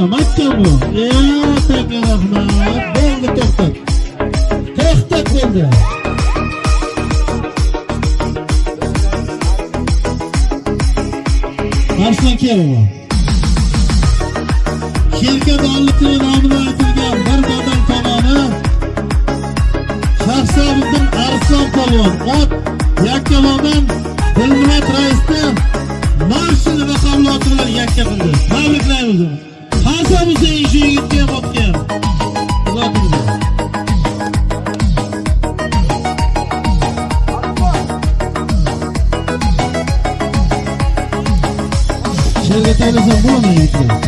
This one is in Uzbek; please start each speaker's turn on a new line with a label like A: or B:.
A: Makka bu. Tenga rahmat. Bo'ldi, to'xtat. To'xtat bo'ldi. Arslan Kerimo. Sherkat Olliqli nomidan aytilgan bir odam tomoni Shahzobidin Arslon polvon ot Yakkabog'dan Dilmurod raisni marshini raqamlovchi bilan yakka qildi. Tabriklaymiz uni. Hammamiz shu yigitga ham o'tgan. Sherkat aylasam bo'lmaydi.